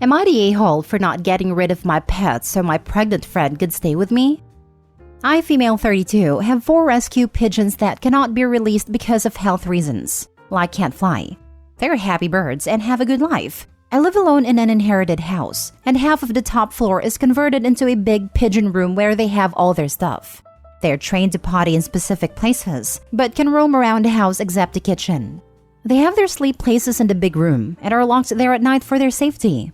Am I the a-hole for not getting rid of my pets so my pregnant friend could stay with me? I, female 32, have 4 rescue pigeons that cannot be released because of health reasons, like can't fly. They're happy birds and have a good life. I live alone in an inherited house, and half of the top floor is converted into a big pigeon room where they have all their stuff. They're trained to potty in specific places, but can roam around the house except the kitchen. They have their sleep places in the big room and are locked there at night for their safety.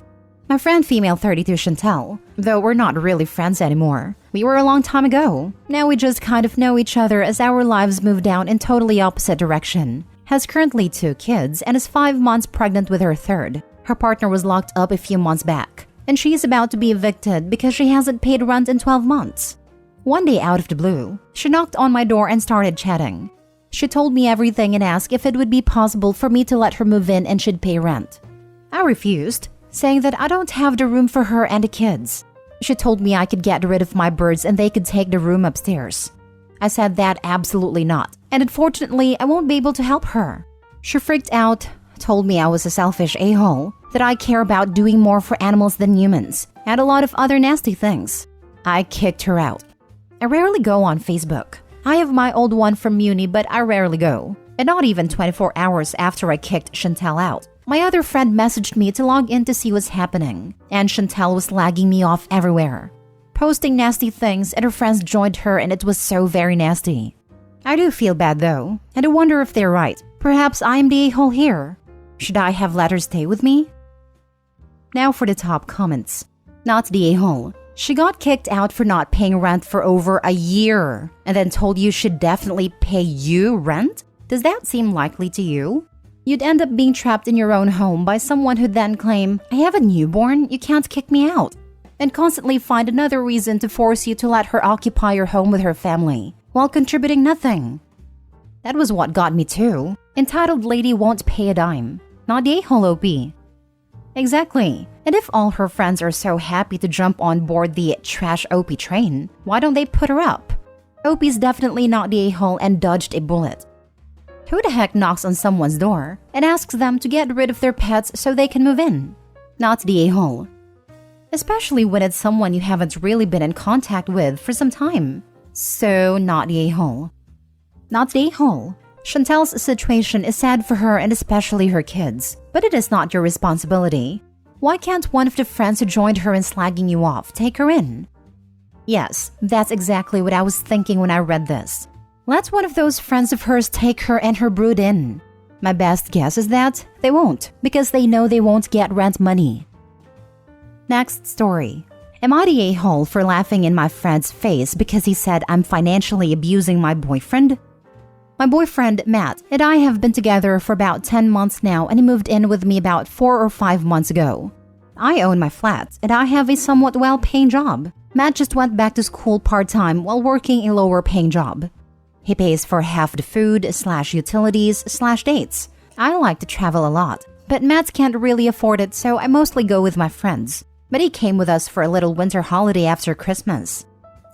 My friend female 32 Chantel, though we're not really friends anymore. We were a long time ago. Now we just kind of know each other as our lives move down in totally opposite direction. Has currently 2 kids and is 5 months pregnant with her 3rd. Her partner was locked up a few months back, and she is about to be evicted because she hasn't paid rent in 12 months. One day out of the blue, she knocked on my door and started chatting. She told me everything and asked if it would be possible for me to let her move in and she'd pay rent. I refused, saying that I don't have the room for her and the kids. She told me I could get rid of my birds and they could take the room upstairs. I said that absolutely not, and unfortunately I won't be able to help her. She freaked out, told me I was a selfish a-hole, that I care about doing more for animals than humans, and a lot of other nasty things. I kicked her out. I rarely go on Facebook. I have my old one from uni, but I rarely go. And not even 24 hours after I kicked Chantel out, my other friend messaged me to log in to see what's happening, and Chantel was lagging me off everywhere, posting nasty things, and her friends joined her and it was so very nasty. I do feel bad though, and I wonder if they're right. Perhaps I am the a-hole here. Should I have let her stay with me? Now for the top comments. Not the a-hole. She got kicked out for not paying rent for over a year and then told you she'd definitely pay you rent? Does that seem likely to you? You'd end up being trapped in your own home by someone who'd then claim, I have a newborn, you can't kick me out, and constantly find another reason to force you to let her occupy your home with her family while contributing nothing. That was what got me too. Entitled lady won't pay a dime. Not the a-hole OP. Exactly. And if all her friends are so happy to jump on board the trash OP train, why don't they put her up? OP's definitely not the a-hole and dodged a bullet. Who the heck knocks on someone's door and asks them to get rid of their pets so they can move in? Not the a-hole. Especially when it's someone you haven't really been in contact with for some time. So not the a-hole. Not the a-hole. Chantel's situation is sad for her and especially her kids, but it is not your responsibility. Why can't one of the friends who joined her in slagging you off take her in? Yes, that's exactly what I was thinking when I read this. Let one of those friends of hers take her and her brood in. My best guess is that they won't, because they know they won't get rent money. Next story. Am I the a-hole for laughing in my friend's face because he said I'm financially abusing my boyfriend? My boyfriend, Matt, and I have been together for about 10 months now, and he moved in with me about 4 or 5 months ago. I own my flat, and I have a somewhat well-paying job. Matt just went back to school part-time while working a lower-paying job. He pays for half the food/utilities/dates. I like to travel a lot, but Matt can't really afford it, so I mostly go with my friends. But he came with us for a little winter holiday after Christmas.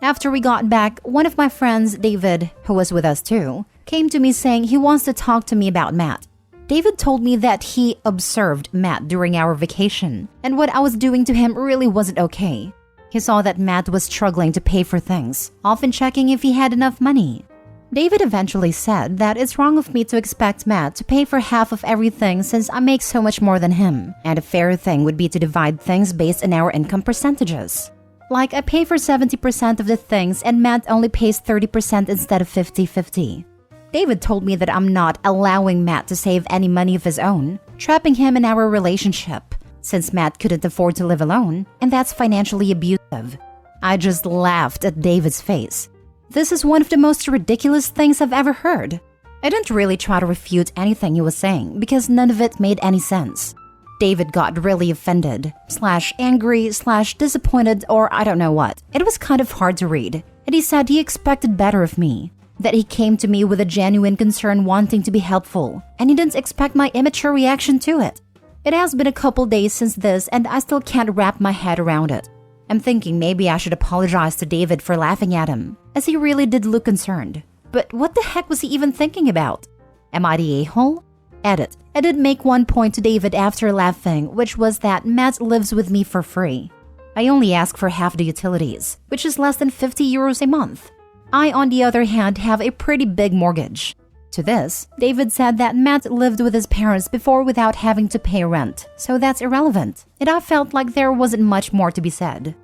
After we got back, one of my friends, David, who was with us too, came to me saying he wants to talk to me about Matt. David told me that he observed Matt during our vacation, and what I was doing to him really wasn't okay. He saw that Matt was struggling to pay for things, often checking if he had enough money. David eventually said that it's wrong of me to expect Matt to pay for half of everything since I make so much more than him, and a fair thing would be to divide things based on our income percentages. Like, I pay for 70% of the things and Matt only pays 30% instead of 50-50. David told me that I'm not allowing Matt to save any money of his own, trapping him in our relationship, since Matt couldn't afford to live alone, and that's financially abusive. I just laughed at David's face. This is one of the most ridiculous things I've ever heard. I didn't really try to refute anything he was saying because none of it made any sense. David got really offended, /angry/disappointed, or I don't know what. It was kind of hard to read, and he said he expected better of me. That he came to me with a genuine concern wanting to be helpful, and he didn't expect my immature reaction to it. It has been a couple days since this, and I still can't wrap my head around it. I'm thinking maybe I should apologize to David for laughing at him, as he really did look concerned. But what the heck was he even thinking about? Am I the a-hole? Edit. I did make one point to David after laughing, which was that Matt lives with me for free. I only ask for half the utilities, which is less than 50 euros a month. I, on the other hand, have a pretty big mortgage. To this, David said that Matt lived with his parents before without having to pay rent, so that's irrelevant, and I felt like there wasn't much more to be said.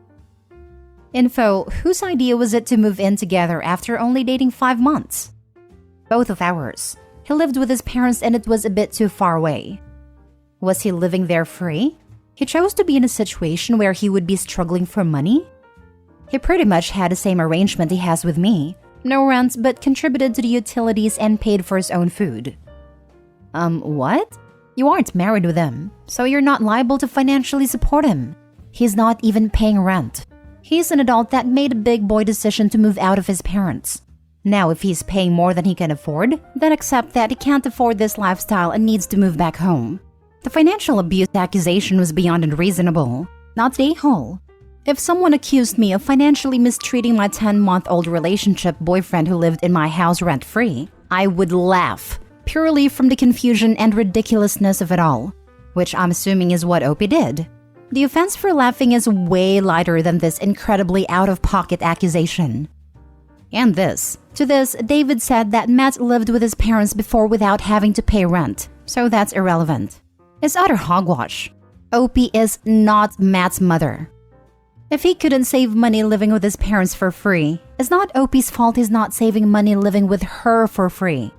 Info: whose idea was it to move in together after only dating 5 months? Both of ours. He lived with his parents and it was a bit too far away. Was he living there free? He chose to be in a situation where he would be struggling for money? He pretty much had the same arrangement he has with me. No rent, but contributed to the utilities and paid for his own food. What? You aren't married with him, so you're not liable to financially support him. He's not even paying rent. He's an adult that made a big boy decision to move out of his parents. Now, if he's paying more than he can afford, then accept that he can't afford this lifestyle and needs to move back home. The financial abuse accusation was beyond unreasonable, not the a-hole. If someone accused me of financially mistreating my 10-month-old relationship boyfriend who lived in my house rent-free, I would laugh, purely from the confusion and ridiculousness of it all, which I'm assuming is what Opie did. The offense for laughing is way lighter than this incredibly out-of-pocket accusation. And this. To this, David said that Matt lived with his parents before without having to pay rent, so that's irrelevant. It's utter hogwash. Opie is not Matt's mother. If he couldn't save money living with his parents for free, it's not Opie's fault he's not saving money living with her for free.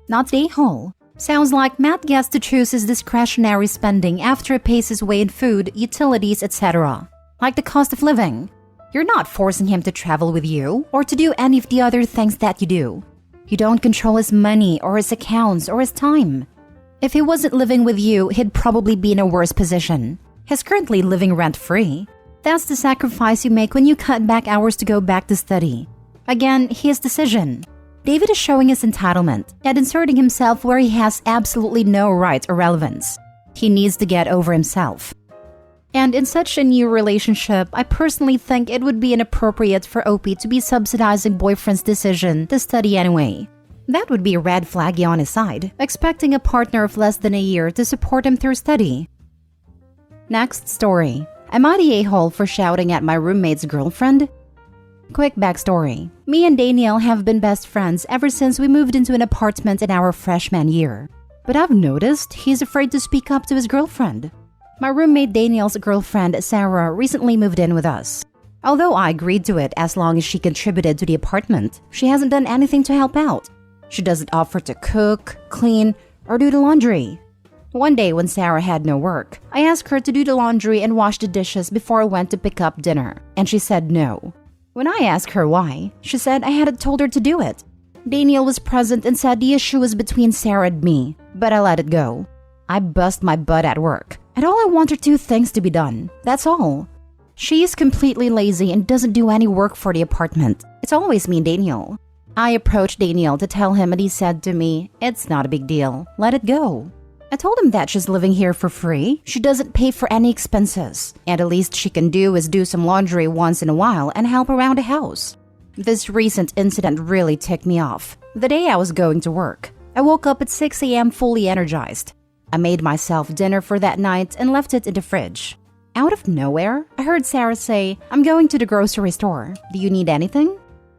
Not the a-hole. Sounds like Matt gets to choose his discretionary spending after he pays his way in food, utilities, etc. Like the cost of living. You're not forcing him to travel with you or to do any of the other things that you do. You don't control his money or his accounts or his time. If he wasn't living with you, he'd probably be in a worse position. He's currently living rent-free. That's the sacrifice you make when you cut back hours to go back to study. Again, his decision. David is showing his entitlement and inserting himself where he has absolutely no right or relevance. He needs to get over himself. And in such a new relationship, I personally think it would be inappropriate for Opie to be subsidizing boyfriend's decision to study anyway. That would be a red flaggy on his side, expecting a partner of less than a year to support him through study. Next story. Am I the a-hole for shouting at my roommate's girlfriend? Quick backstory. Me and Danielle have been best friends ever since we moved into an apartment in our freshman year. But I've noticed he's afraid to speak up to his girlfriend. My roommate Danielle's girlfriend, Sarah, recently moved in with us. Although I agreed to it as long as she contributed to the apartment, she hasn't done anything to help out. She doesn't offer to cook, clean, or do the laundry. One day when Sarah had no work, I asked her to do the laundry and wash the dishes before I went to pick up dinner, and she said no. When I asked her why, she said I hadn't told her to do it. Danielle was present and said the issue was between Sarah and me, but I let it go. I bust my butt at work, and all I want are 2 things to be done. That's all. She is completely lazy and doesn't do any work for the apartment. It's always me and Danielle. I approached Danielle to tell him and he said to me, "It's not a big deal. Let it go." I told him that she's living here for free, she doesn't pay for any expenses, and the least she can do is do some laundry once in a while and help around the house. This recent incident really ticked me off. The day I was going to work, I woke up at 6 a.m. fully energized. I made myself dinner for that night and left it in the fridge. Out of nowhere, I heard Sarah say, "I'm going to the grocery store. Do you need anything?"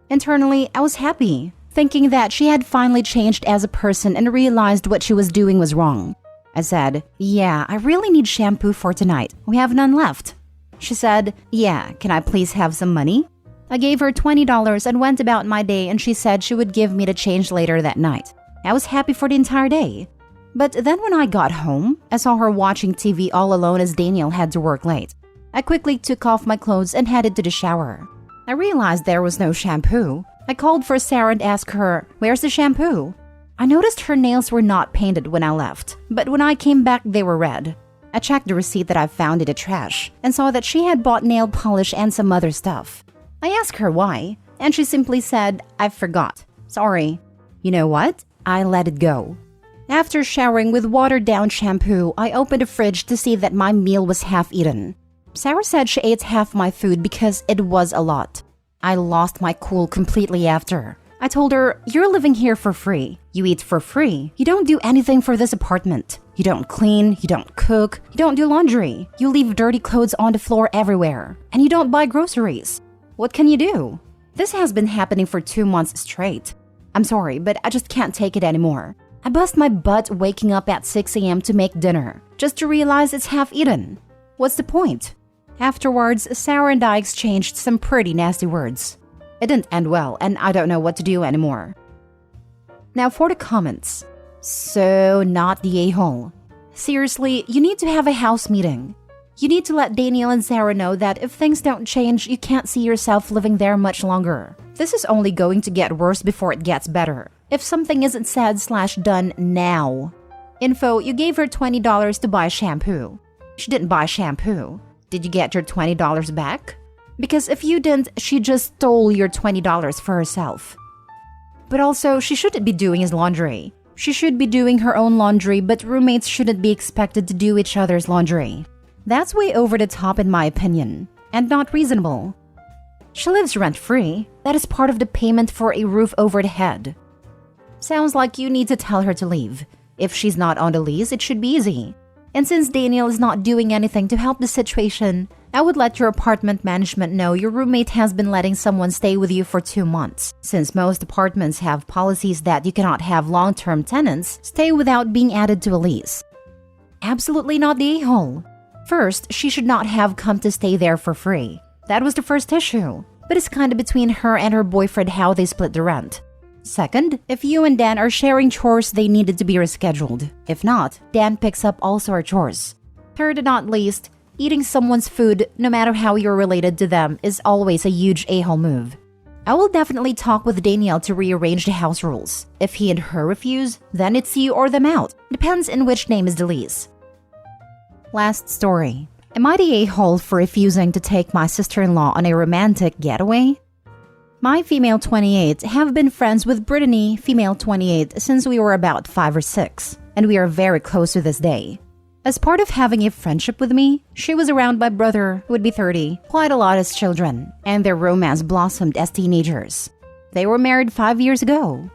Internally, I was happy, thinking that she had finally changed as a person and realized what she was doing was wrong. I said, "Yeah, I really need shampoo for tonight. We have none left." She said, "Yeah, can I please have some money?" I gave her $20 and went about my day, and she said she would give me the change later that night. I was happy for the entire day. But then when I got home, I saw her watching TV all alone as Daniel had to work late. I quickly took off my clothes and headed to the shower. I realized there was no shampoo. I called for Sarah and asked her, "Where's the shampoo?" I noticed her nails were not painted when I left, but when I came back they were red. I checked the receipt that I found in the trash and saw that she had bought nail polish and some other stuff. I asked her why, and she simply said, "I forgot. Sorry." You know what? I let it go. After showering with watered-down shampoo, I opened the fridge to see that my meal was half-eaten. Sarah said she ate half my food because it was a lot. I lost my cool completely after. I told her, "You're living here for free. You eat for free. You don't do anything for this apartment. You don't clean, you don't cook, you don't do laundry. You leave dirty clothes on the floor everywhere. And you don't buy groceries. What can you do?" This has been happening for 2 months straight. I'm sorry, but I just can't take it anymore. I bust my butt waking up at 6 a.m. to make dinner, just to realize it's half eaten. What's the point? Afterwards, Sarah and I exchanged some pretty nasty words. It didn't end well, and I don't know what to do anymore. Now for the comments. So not the a-hole. Seriously, you need to have a house meeting. You need to let Daniel and Sarah know that if things don't change, you can't see yourself living there much longer. This is only going to get worse before it gets better. If something isn't said/done now. Info, you gave her $20 to buy shampoo. She didn't buy shampoo. Did you get your $20 back? Because if you didn't, she just stole your $20 for herself. But also, she shouldn't be doing his laundry. She should be doing her own laundry, but roommates shouldn't be expected to do each other's laundry. That's way over the top in my opinion, and not reasonable. She lives rent-free. That is part of the payment for a roof over the head. Sounds like you need to tell her to leave. If she's not on the lease, it should be easy. And since Daniel is not doing anything to help the situation, I would let your apartment management know your roommate has been letting someone stay with you for 2 months. Since most apartments have policies that you cannot have long-term tenants stay without being added to a lease. Absolutely not the a-hole. First, she should not have come to stay there for free. That was the first issue. But it's kind of between her and her boyfriend how they split the rent. Second, if you and Dan are sharing chores, they needed to be rescheduled. If not, Dan picks up all sort of chores. Third and not least, eating someone's food, no matter how you're related to them, is always a huge a-hole move. I will definitely talk with Danielle to rearrange the house rules. If he and her refuse, then it's you or them out. Depends in which name is the lease. Last story. Am I the a-hole for refusing to take my sister-in-law on a romantic getaway? My female 28 have been friends with Brittany, female 28, since we were about 5 or 6, and we are very close to this day. As part of having a friendship with me, she was around my brother, who would be 30, quite a lot as children, and their romance blossomed as teenagers. They were married 5 years ago.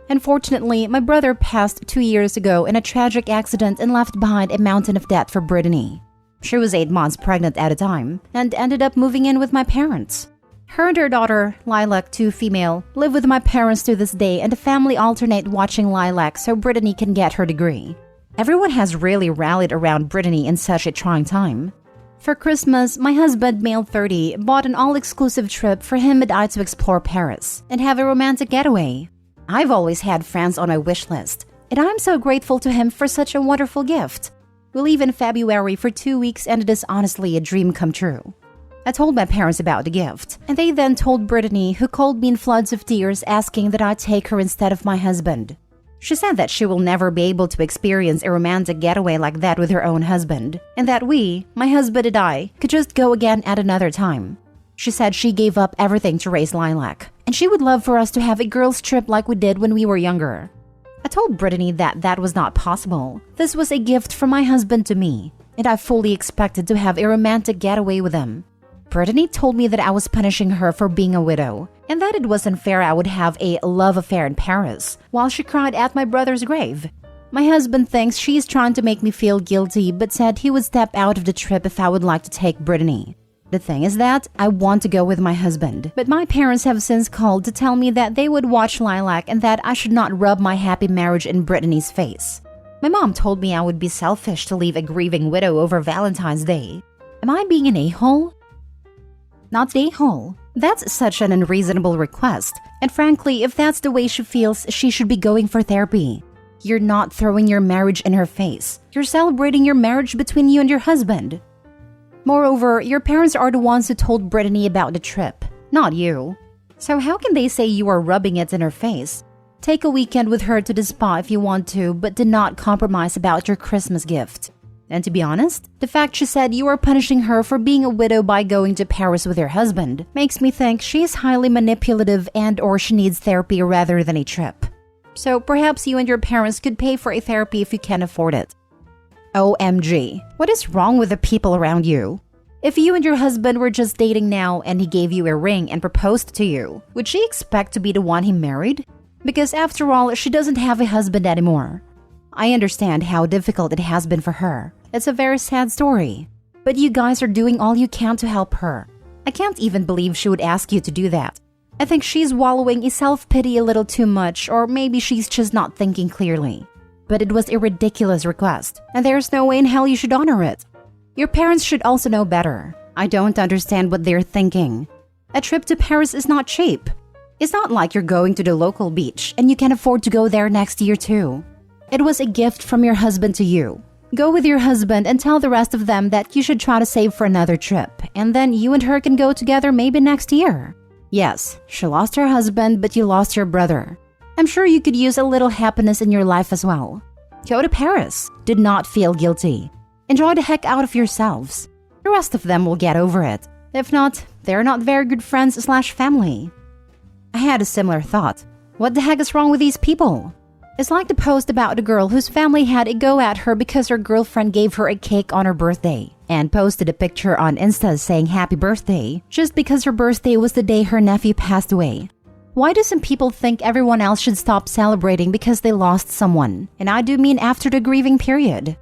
Unfortunately, my brother passed 2 years ago in a tragic accident and left behind a mountain of debt for Brittany. She was 8 months pregnant at a time, and ended up moving in with my parents. Her and her daughter, Lilac, 2 female, live with my parents to this day, and the family alternate watching Lilac so Brittany can get her degree. Everyone has really rallied around Brittany in such a trying time. For Christmas, my husband, male 30, bought an all-exclusive trip for him and I to explore Paris and have a romantic getaway. I've always had friends on my wish list, and I'm so grateful to him for such a wonderful gift. We leave in February for 2 weeks, and it is honestly a dream come true. I told my parents about the gift, and they then told Brittany, who called me in floods of tears asking that I take her instead of my husband. She said that she will never be able to experience a romantic getaway like that with her own husband, and that we, my husband and I, could just go again at another time. She said she gave up everything to raise Lilac, and she would love for us to have a girls' trip like we did when we were younger. I told Brittany that that was not possible. This was a gift from my husband to me, and I fully expected to have a romantic getaway with him. Brittany told me that I was punishing her for being a widow, and that it wasn't fair I would have a love affair in Paris, while she cried at my brother's grave. My husband thinks she's trying to make me feel guilty, but said he would step out of the trip if I would like to take Brittany. The thing is that I want to go with my husband, but my parents have since called to tell me that they would watch Lilac and that I should not rub my happy marriage in Brittany's face. My mom told me I would be selfish to leave a grieving widow over Valentine's Day. Am I being an a-hole? Not the a-hole. That's such an unreasonable request, and frankly, if that's the way she feels, she should be going for therapy. You're not throwing your marriage in her face. You're celebrating your marriage between you and your husband. Moreover, your parents are the ones who told Brittany about the trip, not you. So how can they say you are rubbing it in her face? Take a weekend with her to the spa if you want to, but do not compromise about your Christmas gift. And to be honest, the fact she said you are punishing her for being a widow by going to Paris with her husband makes me think she is highly manipulative and or she needs therapy rather than a trip. So perhaps you and your parents could pay for a therapy if you can afford it. OMG, what is wrong with the people around you? If you and your husband were just dating now and he gave you a ring and proposed to you, would she expect to be the one he married? Because after all, she doesn't have a husband anymore. I understand how difficult it has been for her. It's a very sad story. But you guys are doing all you can to help her. I can't even believe she would ask you to do that. I think she's wallowing in self-pity a little too much, or maybe she's just not thinking clearly. But it was a ridiculous request, and there's no way in hell you should honor it. Your parents should also know better. I don't understand what they're thinking. A trip to Paris is not cheap. It's not like you're going to the local beach and you can afford to go there next year too. It was a gift from your husband to you. Go with your husband and tell the rest of them that you should try to save for another trip, and then you and her can go together maybe next year. Yes, she lost her husband, but you lost your brother. I'm sure you could use a little happiness in your life as well. Go to Paris. Do not feel guilty. Enjoy the heck out of yourselves. The rest of them will get over it. If not, they're not very good friends/family. I had a similar thought. What the heck is wrong with these people? It's like the post about a girl whose family had a go at her because her girlfriend gave her a cake on her birthday and posted a picture on Insta saying happy birthday just because her birthday was the day her nephew passed away. Why do some people think everyone else should stop celebrating because they lost someone? And I do mean after the grieving period.